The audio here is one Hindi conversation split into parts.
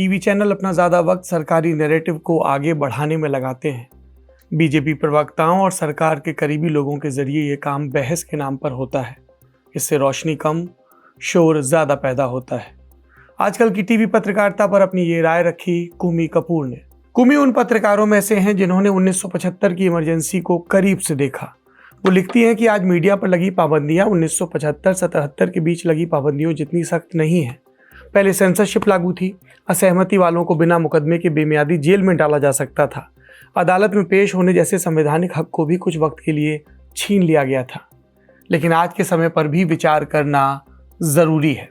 टीवी चैनल अपना ज़्यादा वक्त सरकारी नैरेटिव को आगे बढ़ाने में लगाते हैं। बीजेपी प्रवक्ताओं और सरकार के करीबी लोगों के जरिए ये काम बहस के नाम पर होता है। इससे रोशनी कम, शोर ज़्यादा पैदा होता है। आजकल की टीवी पत्रकारिता पर अपनी ये राय रखी कुमी कपूर ने। कुमी उन पत्रकारों में से हैं जिन्होंने 1975 की इमरजेंसी को करीब से देखा। वो लिखती हैं कि आज मीडिया पर लगी पाबंदियां 1975-77 के बीच लगी पाबंदियों जितनी सख्त नहीं है। पहले सेंसरशिप लागू थी। असहमति वालों को बिना मुकदमे के बेमियादी जेल में डाला जा सकता था। अदालत में पेश होने जैसे संवैधानिक हक को भी कुछ वक्त के लिए छीन लिया गया था। लेकिन आज के समय पर भी विचार करना जरूरी है।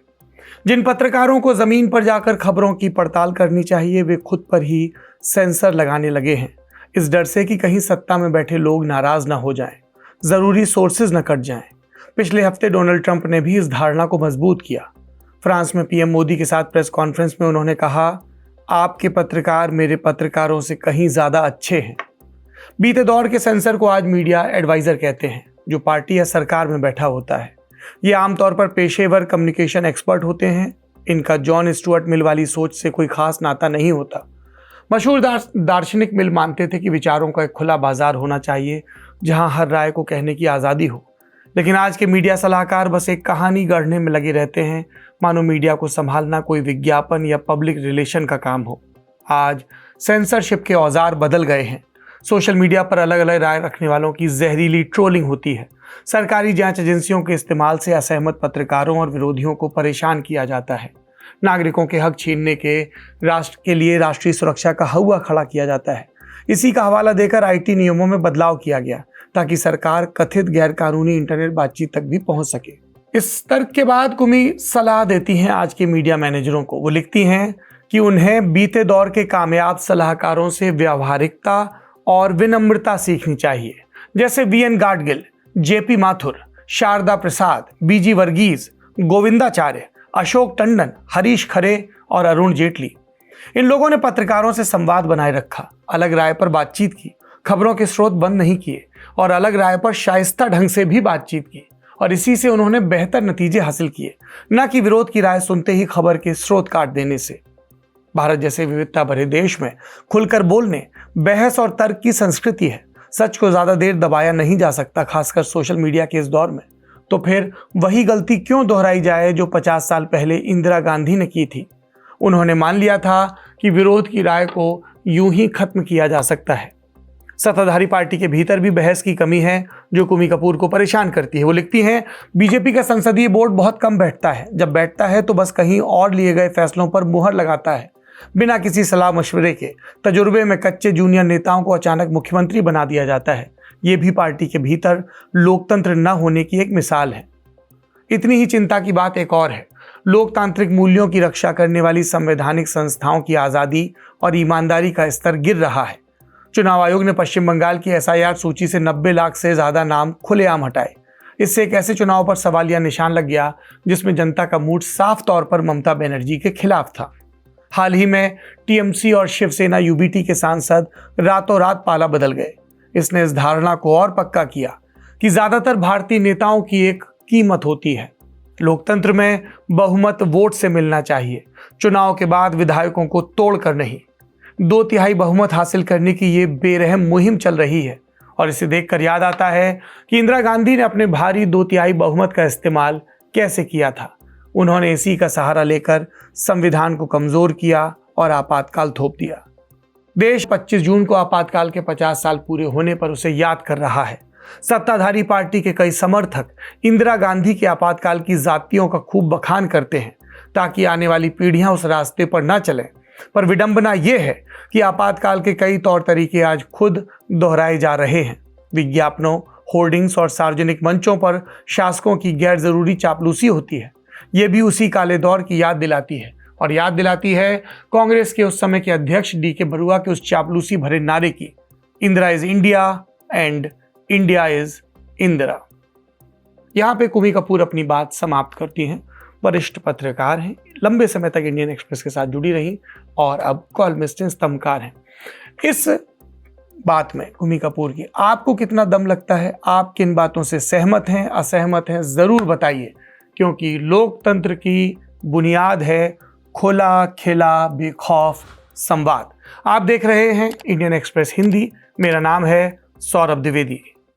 जिन पत्रकारों को जमीन पर जाकर खबरों की पड़ताल करनी चाहिए, वे खुद पर ही सेंसर लगाने लगे हैं, इस डर से कि कहीं सत्ता में बैठे लोग नाराज ना हो जाएं, जरूरी सोर्सेज न कट जाएं। पिछले हफ्ते डोनाल्ड ट्रंप ने भी इस धारणा को मजबूत किया। फ्रांस में पीएम मोदी के साथ प्रेस कॉन्फ्रेंस में उन्होंने कहा, आपके पत्रकार मेरे पत्रकारों से कहीं ज्यादा अच्छे हैं। बीते दौर के सेंसर को आज मीडिया एडवाइजर कहते हैं, जो पार्टी या सरकार में बैठा होता है। ये आमतौर पर पेशेवर कम्युनिकेशन एक्सपर्ट होते हैं। इनका जॉन स्टुअर्ट मिल वाली सोच से कोई खास नाता नहीं होता। मशहूर दार्शनिक मिल मानते थे कि विचारों का एक खुला बाजार होना चाहिए, जहां हर राय को कहने की आज़ादी हो। लेकिन आज के मीडिया सलाहकार बस एक कहानी गढ़ने में लगे रहते हैं, मानो मीडिया को संभालना कोई विज्ञापन या पब्लिक रिलेशन का काम हो। आज सेंसरशिप के औजार बदल गए हैं। सोशल मीडिया पर अलग अलग राय रखने वालों की जहरीली ट्रोलिंग होती है। सरकारी जांच एजेंसियों के इस्तेमाल से असहमत पत्रकारों और विरोधियों को परेशान किया जाता है। नागरिकों के हक छीनने के राष्ट्र के लिए राष्ट्रीय सुरक्षा का हौवा खड़ा किया जाता है। इसी का हवाला देकर आईटी नियमों में बदलाव किया गया, ताकि सरकार कथित गैरकानूनी इंटरनेट बातचीत तक भी पहुंच सके। इस तर्क के बाद कुमी सलाह देती हैं आज के मीडिया मैनेजरों को। वो लिखती हैं कि उन्हें बीते दौर के कामयाब सलाहकारों से व्यावहारिकता और विनम्रता सीखनी चाहिए, जैसे वीएन गाडगिल, जेपी माथुर, शारदा प्रसाद, बीजी वर्गीज, गोविंदाचार्य, अशोक टंडन, हरीश खरे और अरुण जेटली। इन लोगों ने पत्रकारों से संवाद बनाए रखा, अलग राय पर बातचीत की, खबरों के स्रोत बंद नहीं किए और अलग राय पर शाइस्ता ढंग से भी बातचीत की। और इसी से उन्होंने बेहतर नतीजे हासिल किए, न कि विरोध की राय सुनते ही खबर के स्रोत काट देने से। भारत जैसे विविधता भरे देश में खुलकर बोलने, बहस और तर्क की संस्कृति है। सच को ज्यादा देर दबाया नहीं जा सकता, खासकर सोशल मीडिया के इस दौर में। तो फिर वही गलती क्यों दोहराई जाए जो 50 साल पहले इंदिरा गांधी ने की थी। उन्होंने मान लिया था कि विरोध की राय को यूं ही खत्म किया जा सकता है। सत्ताधारी पार्टी के भीतर भी बहस की कमी है, जो कुमी कपूर को परेशान करती है। वो लिखती हैं, बीजेपी का संसदीय बोर्ड बहुत कम बैठता है। जब बैठता है तो बस कहीं और लिए गए फैसलों पर मुहर लगाता है। बिना किसी सलाह मशवरे के तजुर्बे में कच्चे जूनियर नेताओं को अचानक मुख्यमंत्री बना दिया जाता है। ये भी पार्टी के भीतर लोकतंत्र न होने की एक मिसाल है। इतनी ही चिंता की बात एक और है। लोकतांत्रिक मूल्यों की रक्षा करने वाली संवैधानिक संस्थाओं की आज़ादी और ईमानदारी का स्तर गिर रहा है। चुनाव आयोग ने पश्चिम बंगाल की एसआईआर सूची से 90 लाख से ज्यादा नाम खुलेआम हटाए। इससे एक ऐसे चुनाव पर सवालिया निशान लग गया जिसमें जनता का मूड साफ तौर पर ममता बनर्जी के खिलाफ था। हाल ही में टीएमसी और शिवसेना यूबीटी के सांसद रातों रात पाला बदल गए। इसने इस धारणा को और पक्का किया कि ज्यादातर भारतीय नेताओं की एक कीमत होती है। लोकतंत्र में बहुमत वोट से मिलना चाहिए, चुनाव के बाद विधायकों को तोड़कर नहीं। 2/3 बहुमत हासिल करने की ये बेरहम मुहिम चल रही है। और इसे देखकर याद आता है कि इंदिरा गांधी ने अपने भारी 2/3 बहुमत का इस्तेमाल कैसे किया था। उन्होंने इसी का सहारा लेकर संविधान को कमजोर किया और आपातकाल थोप दिया। देश 25 जून को आपातकाल के 50 साल पूरे होने पर उसे याद कर रहा है। सत्ताधारी पार्टी के कई समर्थक इंदिरा गांधी के आपातकाल की जातियों का खूब बखान करते हैं, ताकि आने वाली पीढ़ियां उस रास्ते पर न चलें। पर विडंबना यह है कि आपातकाल के कई तौर तरीके आज खुद दोहराए जा रहे हैं। विज्ञापनों, होर्डिंग्स और सार्वजनिक मंचों पर शासकों की गैर जरूरी चापलूसी होती है। ये भी उसी काले दौर की याद दिलाती है, और याद दिलाती है कांग्रेस के उस समय के अध्यक्ष डीके बरुआ के उस चापलूसी भरे नारे की, Indira is India and India is Indira. यहाँ पे कुमी कपूर अपनी बात समाप्त करती हैं। वरिष्ठ पत्रकार हैं, लंबे समय तक इंडियन एक्सप्रेस के साथ जुड़ी रही और अब कॉलमिस्ट स्तंभकार हैं। इस बात में कुमी कपूर की आपको कितना दम लगता है? आप किन बातों से सहमत हैं, असहमत हैं? जरूर बताइए, क्योंकि लोकतंत्र की बुनियाद है खुला खिला बेखौफ संवाद। आप देख रहे हैं इंडियन एक्सप्रेस हिंदी। मेरा नाम है सौरभ द्विवेदी।